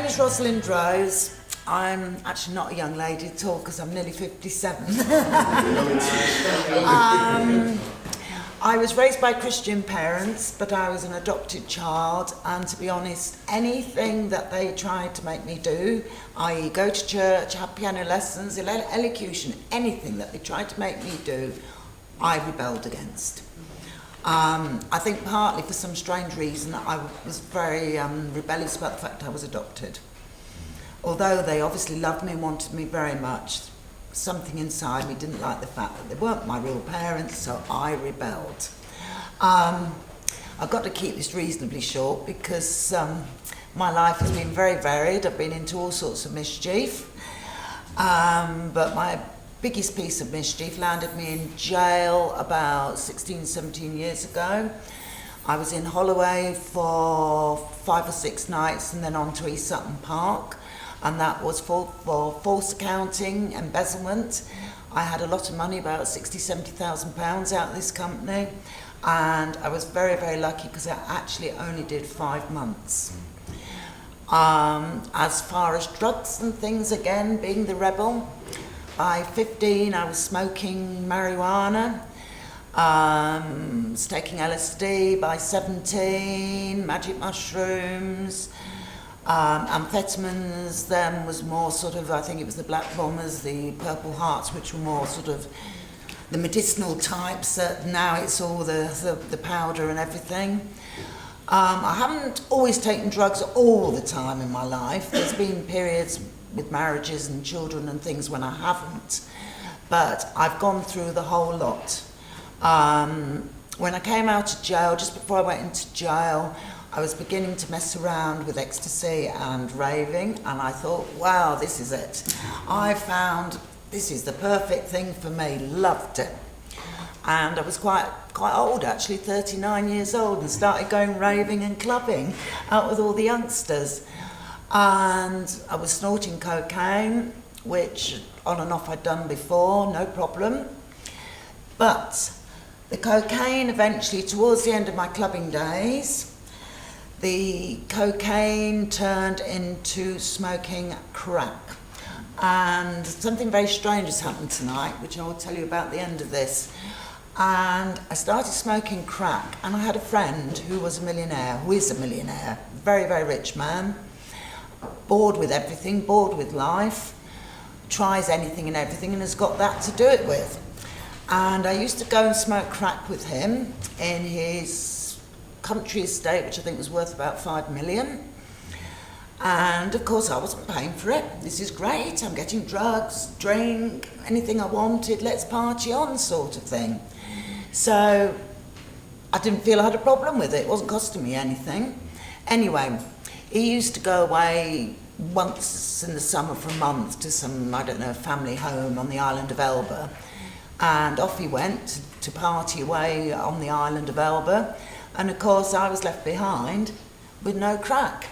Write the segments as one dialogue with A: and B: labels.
A: name is Rosalind Rose. I'm actually not a young lady at all because I'm nearly 57. I was raised by Christian parents, but I was an adopted child, and to be honest, anything that they tried to make me do, i.e. go to church, have piano lessons, elocution, anything that they tried to make me do, I rebelled against. I think partly for some strange reason I was very rebellious about the fact I was adopted. Although they obviously loved me and wanted me very much, something inside me didn't like the fact that they weren't my real parents, so I rebelled. I've got to keep this reasonably short because my life has been very varied. I've been into all sorts of mischief, but my biggest piece of mischief landed me in jail about 16, 17 years ago. I was in Holloway for 5 or 6 nights and then on to East Sutton Park. And that was for false accounting, embezzlement. I had a lot of money, about 60, 70,000 pounds out of this company. And I was very, very lucky because I actually only did 5 months. As far as drugs and things, again, being the rebel, by 15 I was smoking marijuana, was taking LSD. By 17, magic mushrooms. Amphetamines then was more sort of, I think it was the Black Bombers, the Purple Hearts, which were more sort of the medicinal types. Now it's all the powder and everything. I haven't always taken drugs all the time in my life. There's been periods with marriages and children and things when I haven't. But I've gone through the whole lot. When I came out of jail, just before I went into jail, I was beginning to mess around with ecstasy and raving, and I thought, wow, this is it. I found this is the perfect thing for me, loved it. And I was quite old, actually, 39 years old, and started going raving and clubbing out with all the youngsters. And I was snorting cocaine, which on and off I'd done before, no problem. But the cocaine eventually, towards the end of my clubbing days, the cocaine turned into smoking crack. And something very strange has happened tonight, which I will tell you about at the end of this. And I started smoking crack, and I had a friend who was a millionaire, who is a millionaire, very, very rich man, bored with everything, bored with life, tries anything and everything, and has got that to do it with. And I used to go and smoke crack with him in his country estate, which I think was worth about 5 million. And of course I wasn't paying for it. This is great, I'm getting drugs, drink, anything I wanted, let's party on sort of thing. So I didn't feel I had a problem with it wasn't costing me anything. Anyway, he used to go away once in the summer for a month to some, I don't know, family home on the island of Elba. And off he went to party away on the island of Elba. And of course I was left behind with no crack.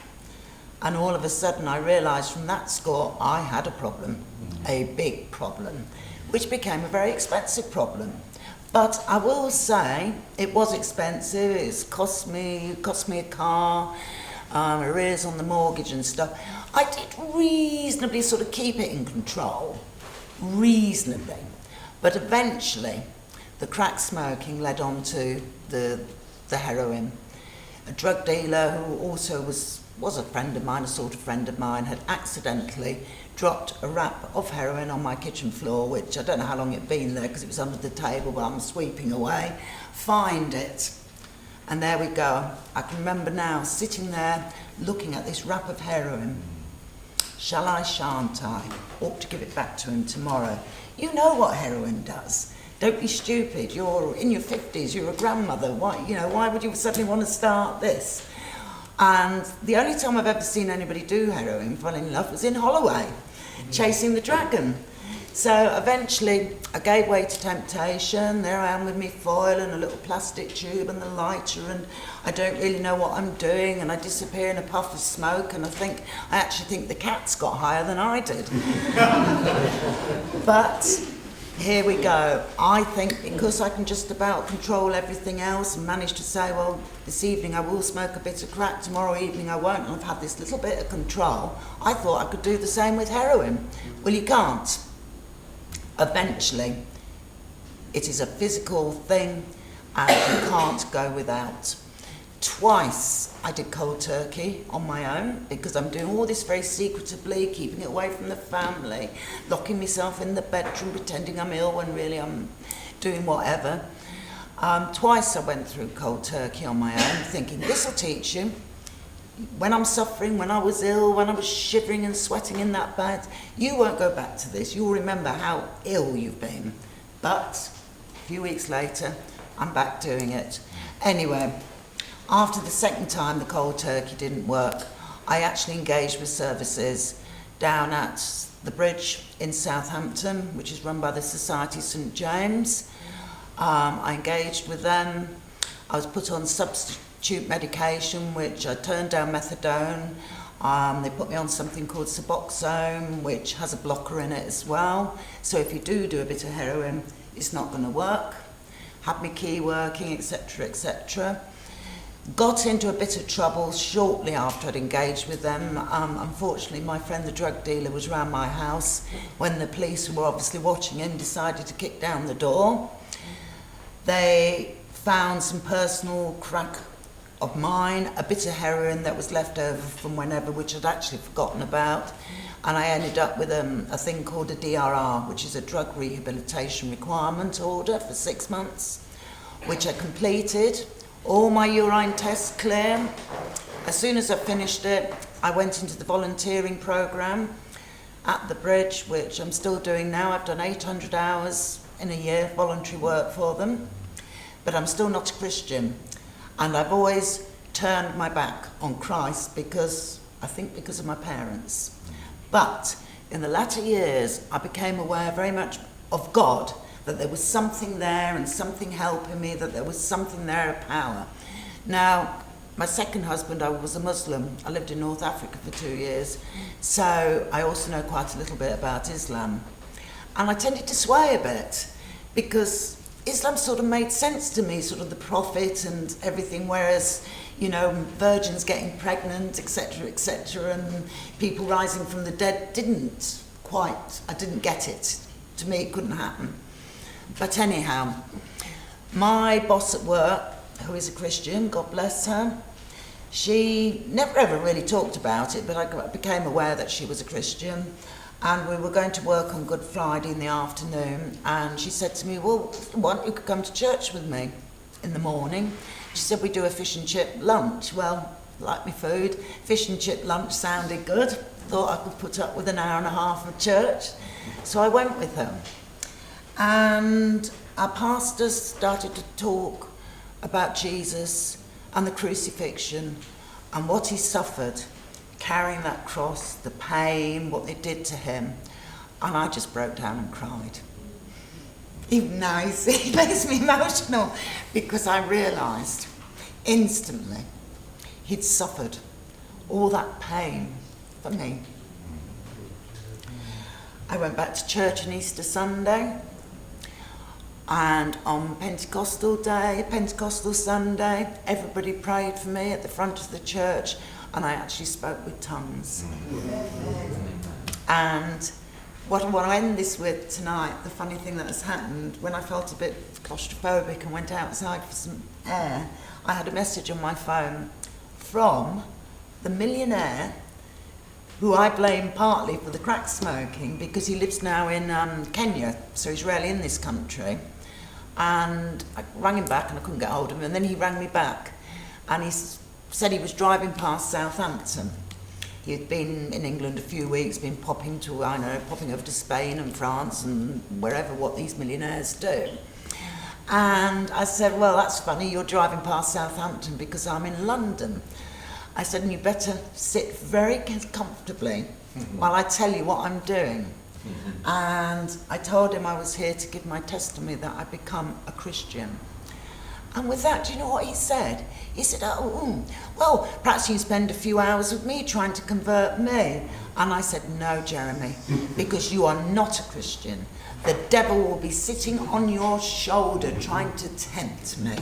A: And all of a sudden I realised from that score I had a problem, a big problem, which became a very expensive problem. But I will say it was expensive, it's cost me a car, arrears on the mortgage and stuff. I did reasonably sort of keep it in control, reasonably. But eventually the crack smoking led on to the heroin. A drug dealer who also was a friend of mine, a sort of friend of mine, had accidentally dropped a wrap of heroin on my kitchen floor, which I don't know how long it'd been there because it was under the table, but I'm sweeping away, find it. And there we go. I can remember now sitting there looking at this wrap of heroin. Shall I, shan't I? Ought to give it back to him tomorrow. You know what heroin does. Don't be stupid, you're in your 50s, you're a grandmother, why would you suddenly want to start this? And the only time I've ever seen anybody do heroin, funnily enough, was in Holloway, chasing the dragon. So eventually I gave way to temptation. There I am with my foil and a little plastic tube and the lighter, and I don't really know what I'm doing, and I disappear in a puff of smoke, and I actually think the cats got higher than I did. But here we go. I think because I can just about control everything else and manage to say, well, this evening I will smoke a bit of crack, tomorrow evening I won't, and I've had this little bit of control, I thought I could do the same with heroin. Well, you can't. Eventually, it is a physical thing and you can't go without. Twice I did cold turkey on my own because I'm doing all this very secretively, keeping it away from the family, locking myself in the bedroom, pretending I'm ill when really I'm doing whatever. Twice I went through cold turkey on my own, thinking this will teach you. When I'm suffering, when I was ill, when I was shivering and sweating in that bed, you won't go back to this. You'll remember how ill you've been. But a few weeks later, I'm back doing it. Anyway, after the second time the cold turkey didn't work, I actually engaged with services down at the Bridge in Southampton, which is run by the Society St James. I engaged with them. I was put on substitute medication, which I turned down methadone. They put me on something called Suboxone, which has a blocker in it as well. So if you do a bit of heroin, it's not going to work. Had my key working, etc., etc. Got into a bit of trouble shortly after I'd engaged with them. Unfortunately, my friend the drug dealer was around my house when the police, who were obviously watching him, decided to kick down the door. They found some personal crack of mine, a bit of heroin that was left over from whenever, which I'd actually forgotten about, and I ended up with a thing called a DRR, which is a drug rehabilitation requirement order for 6 months, which I completed. All my urine tests clear. As soon as I finished it, I went into the volunteering program at the Bridge, which I'm still doing now. I've done 800 hours in a year, voluntary work for them, but I'm still not a Christian. And I've always turned my back on Christ because of my parents. But in the latter years, I became aware very much of God, that there was something there and something helping me, that there was something there of power. Now, my second husband, I was a Muslim. I lived in North Africa for 2 years, so I also know quite a little bit about Islam. And I tended to sway a bit because Islam sort of made sense to me, sort of the prophet and everything, whereas, you know, virgins getting pregnant, etc., etc., and people rising from the dead didn't quite, I didn't get it. To me, it couldn't happen. But anyhow, my boss at work, who is a Christian, God bless her, she never ever really talked about it, but I became aware that she was a Christian, and we were going to work on Good Friday in the afternoon, and she said to me, well, if you want, you could come to church with me in the morning. She said we do a fish and chip lunch. Well, like my food, fish and chip lunch sounded good. Thought I could put up with an hour and a half of church, so I went with her. And our pastors started to talk about Jesus and the crucifixion and what he suffered, carrying that cross, the pain, what they did to him. And I just broke down and cried. Even now, you see, it makes me emotional because I realised instantly he'd suffered all that pain for me. I went back to church on Easter Sunday. And on Pentecostal Sunday, everybody prayed for me at the front of the church, and I actually spoke with tongues. And what I want to end this with tonight, the funny thing that has happened, when I felt a bit claustrophobic and went outside for some air, I had a message on my phone from the Millionaire, who I blame partly for the crack smoking because he lives now in Kenya, so he's rarely in this country. And I rang him back and I couldn't get hold of him, and then he rang me back and he said he was driving past Southampton. He'd been in England a few weeks, been popping over to Spain and France and wherever, what these millionaires do. And I said, well, that's funny, you're driving past Southampton because I'm in London. I said, and you better sit very comfortably while I tell you what I'm doing. And I told him I was here to give my testimony that I'd become a Christian. And with that, do you know what he said? He said, well, perhaps you spend a few hours with me trying to convert me. And I said, no, Jeremy, because you are not a Christian. The devil will be sitting on your shoulder trying to tempt me.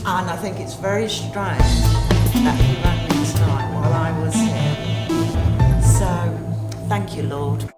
A: And I think it's very strange that he rang me tonight while I was here. So, thank you, Lord.